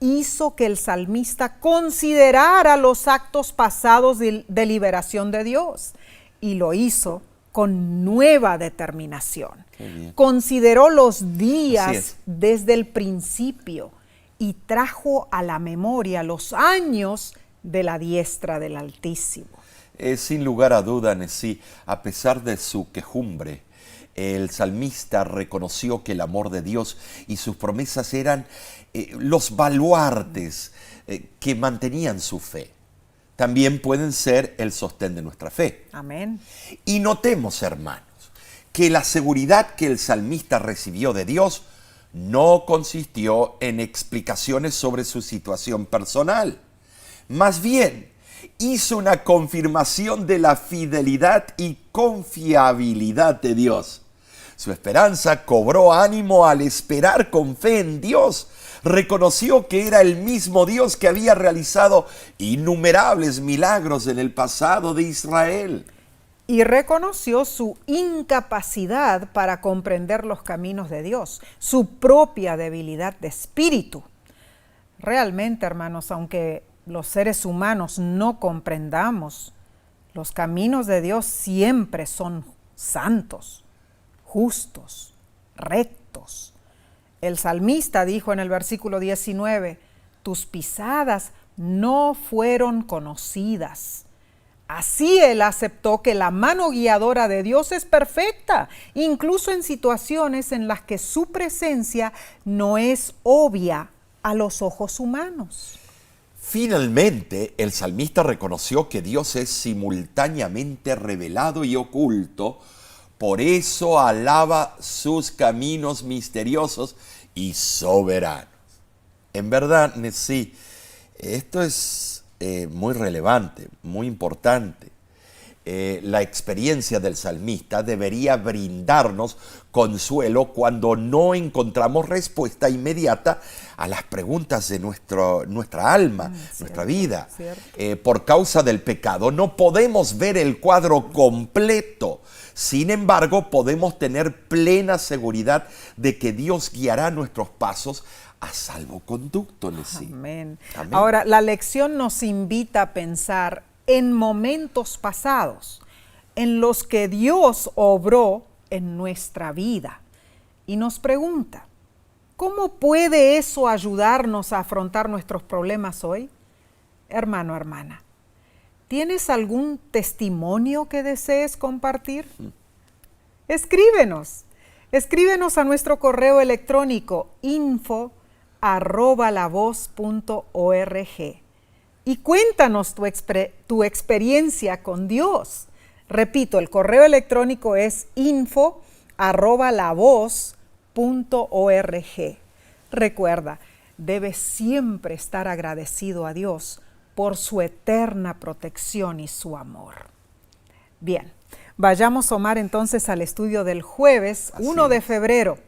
hizo que el salmista considerara los actos pasados de liberación de Dios, y lo hizo con nueva determinación. Consideró los días desde el principio y trajo a la memoria los años de la diestra del Altísimo. Sin lugar a duda, Nesí, a pesar de su quejumbre, el salmista reconoció que el amor de Dios y sus promesas eran los baluartes que mantenían su fe. También pueden ser el sostén de nuestra fe. Amén. Y notemos, hermanos, que la seguridad que el salmista recibió de Dios no consistió en explicaciones sobre su situación personal. Más bien, hizo una confirmación de la fidelidad y confiabilidad de Dios. Su esperanza cobró ánimo al esperar con fe en Dios. Reconoció que era el mismo Dios que había realizado innumerables milagros en el pasado de Israel. Y reconoció su incapacidad para comprender los caminos de Dios, su propia debilidad de espíritu. Realmente, hermanos, aunque los seres humanos no comprendamos, los caminos de Dios siempre son santos, justos, rectos. El salmista dijo en el versículo 19, tus pisadas no fueron conocidas. Así él aceptó que la mano guiadora de Dios es perfecta, incluso en situaciones en las que su presencia no es obvia a los ojos humanos. Finalmente, el salmista reconoció que Dios es simultáneamente revelado y oculto, por eso alaba sus caminos misteriosos y soberanos. En verdad, sí, esto es muy relevante, muy importante. La experiencia del salmista debería brindarnos consuelo cuando no encontramos respuesta inmediata a las preguntas de nuestra alma, nuestra vida. Por causa del pecado no podemos ver el cuadro completo. Sin embargo, podemos tener plena seguridad de que Dios guiará nuestros pasos a salvoconducto. Amén. Amén. Ahora, la lección nos invita a pensar en momentos pasados en los que Dios obró en nuestra vida y nos pregunta, ¿cómo puede eso ayudarnos a afrontar nuestros problemas hoy? Hermano, hermana, ¿tienes algún testimonio que desees compartir? Escríbenos a nuestro correo electrónico info@lavoz.org y cuéntanos tu experiencia con Dios. Repito, el correo electrónico es info@lavoz.org. Recuerda, debes siempre estar agradecido a Dios por su eterna protección y su amor. Bien, vayamos, Omar, entonces al estudio del jueves 1 de febrero,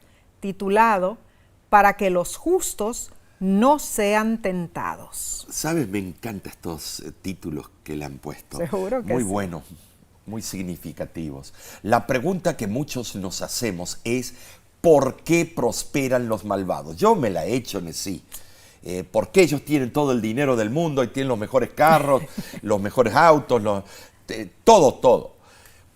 titulado Para que los justos no sean tentados. ¿Sabes? Me encantan estos títulos que le han puesto. Seguro que muy sí. buenos, muy significativos. La pregunta que muchos nos hacemos es ¿por qué prosperan los malvados? Yo me la he hecho, sí. ¿Por qué ellos tienen todo el dinero del mundo y tienen los mejores carros, los mejores autos, todo?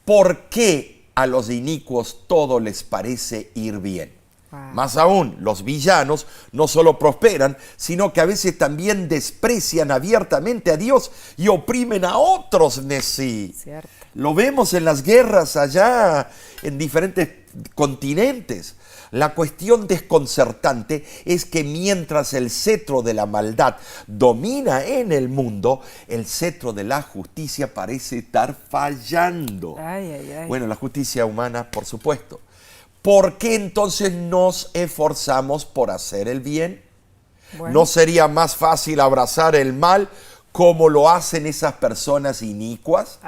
¿Por qué a los inicuos todo les parece ir bien? Más aún, los villanos no solo prosperan, sino que a veces también desprecian abiertamente a Dios y oprimen a otros, sí. Cierto. Lo vemos en las guerras allá en diferentes continentes. La cuestión desconcertante es que mientras el cetro de la maldad domina en el mundo, el cetro de la justicia parece estar fallando. Bueno, la justicia humana, por supuesto. ¿Por qué entonces nos esforzamos por hacer el bien? Bueno. ¿No sería más fácil abrazar el mal como lo hacen esas personas inicuas?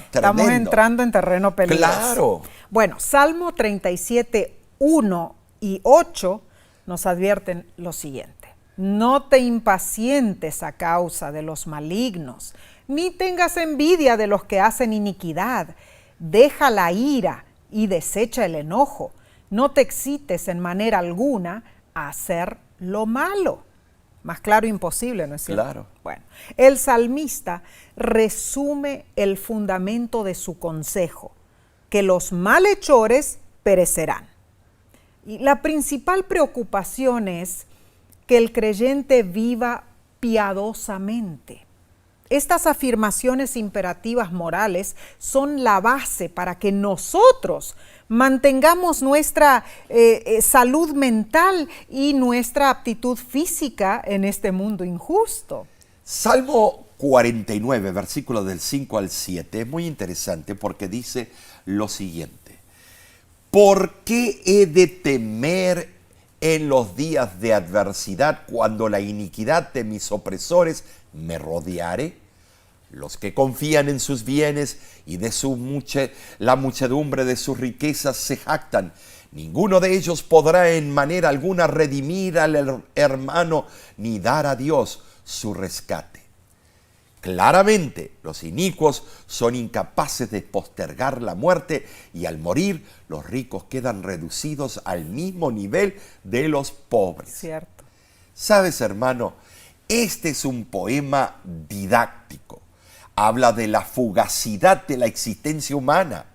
Estamos entrando en terreno peligroso. Claro. Bueno, Salmo 37, 1 y 8 nos advierten lo siguiente. No te impacientes a causa de los malignos, ni tengas envidia de los que hacen iniquidad. Deja la ira y desecha el enojo. No te excites en manera alguna a hacer lo malo. Más claro imposible, ¿no es cierto? Claro. Bueno, el salmista resume el fundamento de su consejo, que los malhechores perecerán. Y la principal preocupación es que el creyente viva piadosamente. Estas afirmaciones imperativas morales son la base para que nosotros mantengamos nuestra salud mental y nuestra aptitud física en este mundo injusto. Salmo 49, versículos del 5 al 7, es muy interesante porque dice lo siguiente. ¿Por qué he de temer en los días de adversidad cuando la iniquidad de mis opresores me rodeare? Los que confían en sus bienes y de la muchedumbre de sus riquezas se jactan. Ninguno de ellos podrá en manera alguna redimir al hermano ni dar a Dios su rescate. Claramente, los inicuos son incapaces de postergar la muerte y al morir, los ricos quedan reducidos al mismo nivel de los pobres. Cierto. ¿Sabes, hermano? Este es un poema didáctico. Habla de la fugacidad de la existencia humana.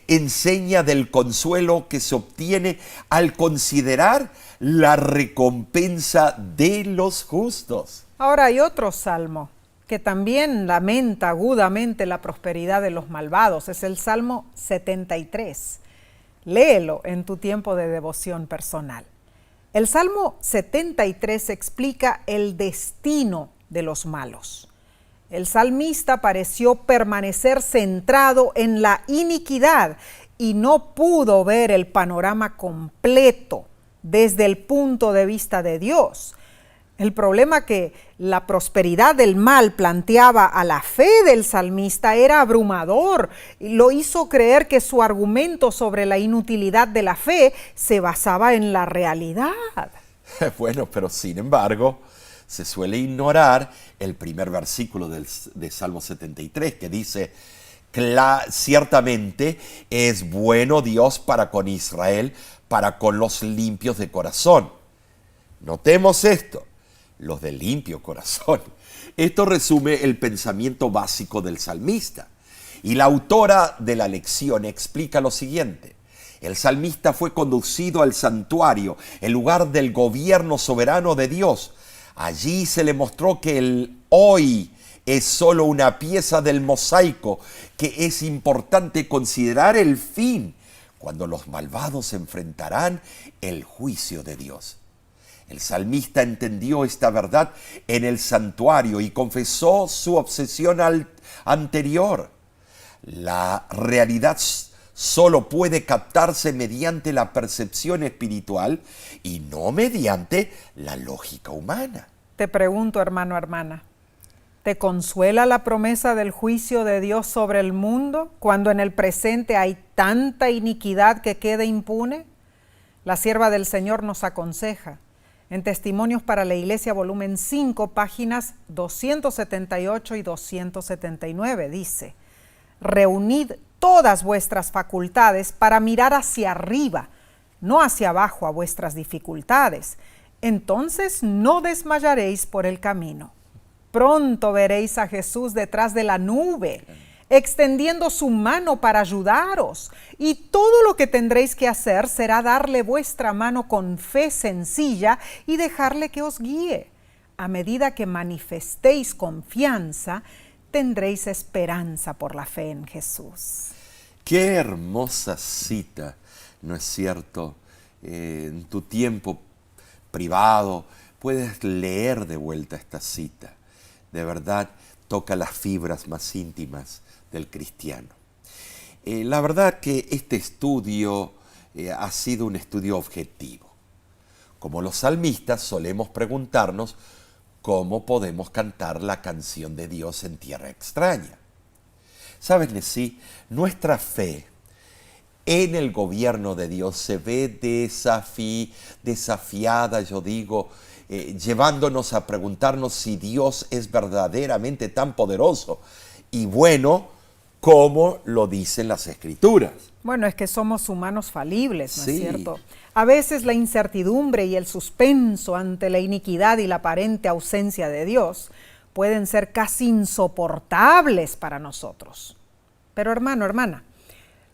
Enseña del consuelo que se obtiene al considerar la recompensa de los justos. Ahora hay otro salmo que también lamenta agudamente la prosperidad de los malvados. Es el Salmo 73. Léelo en tu tiempo de devoción personal. El Salmo 73 explica el destino de los malos. El salmista pareció permanecer centrado en la iniquidad y no pudo ver el panorama completo desde el punto de vista de Dios. El problema que la prosperidad del mal planteaba a la fe del salmista era abrumador y lo hizo creer que su argumento sobre la inutilidad de la fe se basaba en la realidad. Bueno, pero sin embargo, se suele ignorar el primer versículo de Salmo 73 que dice: ciertamente es bueno Dios para con Israel, para con los limpios de corazón. Notemos esto, los de limpio corazón. Esto resume el pensamiento básico del salmista. Y la autora de la lección explica lo siguiente: el salmista fue conducido al santuario, el lugar del gobierno soberano de Dios. Allí se le mostró que el hoy es solo una pieza del mosaico, que es importante considerar el fin, cuando los malvados enfrentarán el juicio de Dios. El salmista entendió esta verdad en el santuario y confesó su obsesión anterior. La realidad solo puede captarse mediante la percepción espiritual y no mediante la lógica humana. Te pregunto, hermano, hermana, ¿te consuela la promesa del juicio de Dios sobre el mundo cuando en el presente hay tanta iniquidad que quede impune? La sierva del Señor nos aconseja en Testimonios para la Iglesia, volumen 5, páginas 278 y 279, dice: reunid todas vuestras facultades para mirar hacia arriba, no hacia abajo a vuestras dificultades. Entonces no desmayaréis por el camino. Pronto veréis a Jesús detrás de la nube, extendiendo su mano para ayudaros, y todo lo que tendréis que hacer será darle vuestra mano con fe sencilla y dejarle que os guíe. A medida que manifestéis confianza, tendréis esperanza por la fe en Jesús. Qué hermosa cita, ¿no es cierto? En tu tiempo privado puedes leer de vuelta esta cita. De verdad, toca las fibras más íntimas del cristiano. La verdad que este estudio ha sido un estudio objetivo. Como los salmistas solemos preguntarnos cómo podemos cantar la canción de Dios en tierra extraña. ¿Sabes, Nesí? Nuestra fe en el gobierno de Dios se ve desafiada, yo digo, llevándonos a preguntarnos si Dios es verdaderamente tan poderoso y bueno como lo dicen las Escrituras. Bueno, es que somos humanos falibles, ¿no Sí. es cierto? A veces la incertidumbre y el suspenso ante la iniquidad y la aparente ausencia de Dios pueden ser casi insoportables para nosotros. Pero hermano, hermana,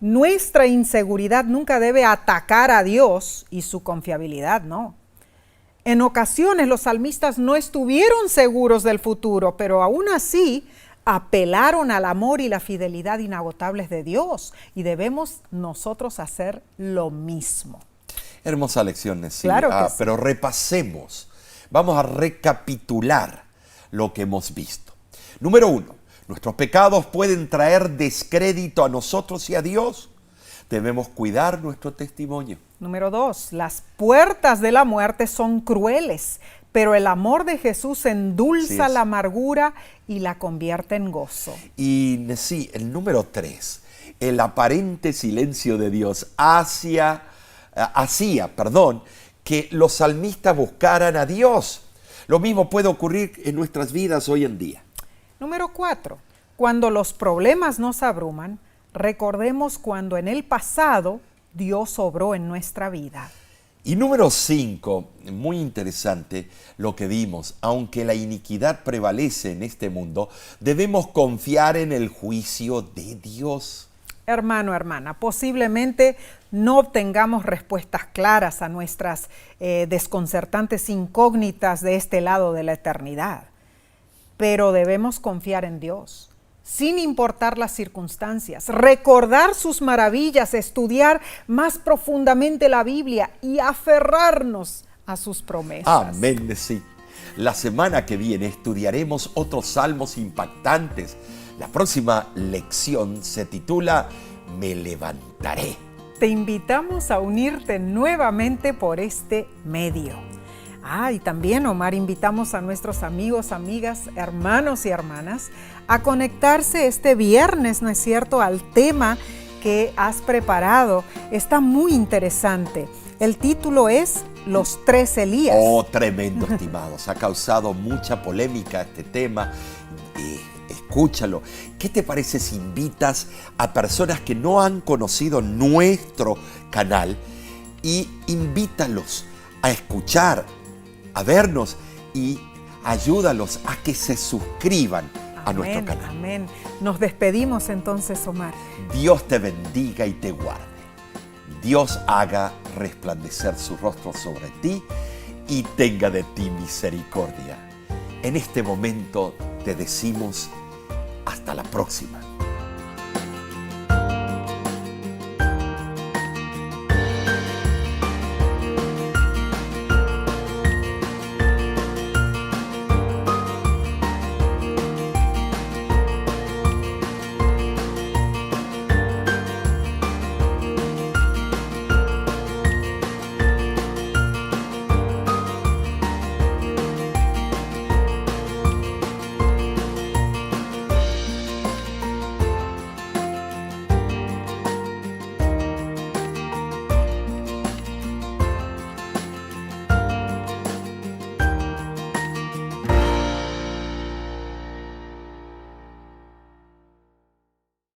nuestra inseguridad nunca debe atacar a Dios y su confiabilidad, no. En ocasiones los salmistas no estuvieron seguros del futuro, pero aún así apelaron al amor y la fidelidad inagotables de Dios, y debemos nosotros hacer lo mismo. Hermosa lección, Nesí. Claro que sí. Pero repasemos. Vamos a recapitular lo que hemos visto. Número 1, nuestros pecados pueden traer descrédito a nosotros y a Dios. Debemos cuidar nuestro testimonio. Número 2, las puertas de la muerte son crueles, pero el amor de Jesús endulza la amargura y la convierte en gozo. Y Nesí, el número 3, el aparente silencio de Dios hacía que los salmistas buscaran a Dios. Lo mismo puede ocurrir en nuestras vidas hoy en día. Número 4, cuando los problemas nos abruman, recordemos cuando en el pasado Dios obró en nuestra vida. Y número 5, muy interesante lo que vimos, aunque la iniquidad prevalece en este mundo, debemos confiar en el juicio de Dios. Hermano, hermana, posiblemente no obtengamos respuestas claras a nuestras desconcertantes incógnitas de este lado de la eternidad, pero debemos confiar en Dios, sin importar las circunstancias, recordar sus maravillas, estudiar más profundamente la Biblia y aferrarnos a sus promesas. Amén, sí. La semana que viene estudiaremos otros salmos impactantes. La próxima lección se titula Me levantaré. Te invitamos a unirte nuevamente por este medio. Y también, Omar, invitamos a nuestros amigos, amigas, hermanos y hermanas a conectarse este viernes, ¿no es cierto?, al tema que has preparado. Está muy interesante. El título es Los tres Elías. Oh, tremendo, estimados. Ha causado mucha polémica este tema. Escúchalo. ¿Qué te parece si invitas a personas que no han conocido nuestro canal y invítalos a escuchar, a vernos y ayúdalos a que se suscriban a nuestro canal? Amén. Nos despedimos entonces, Omar. Dios te bendiga y te guarde. Dios haga resplandecer su rostro sobre ti y tenga de ti misericordia. En este momento te decimos hasta la próxima.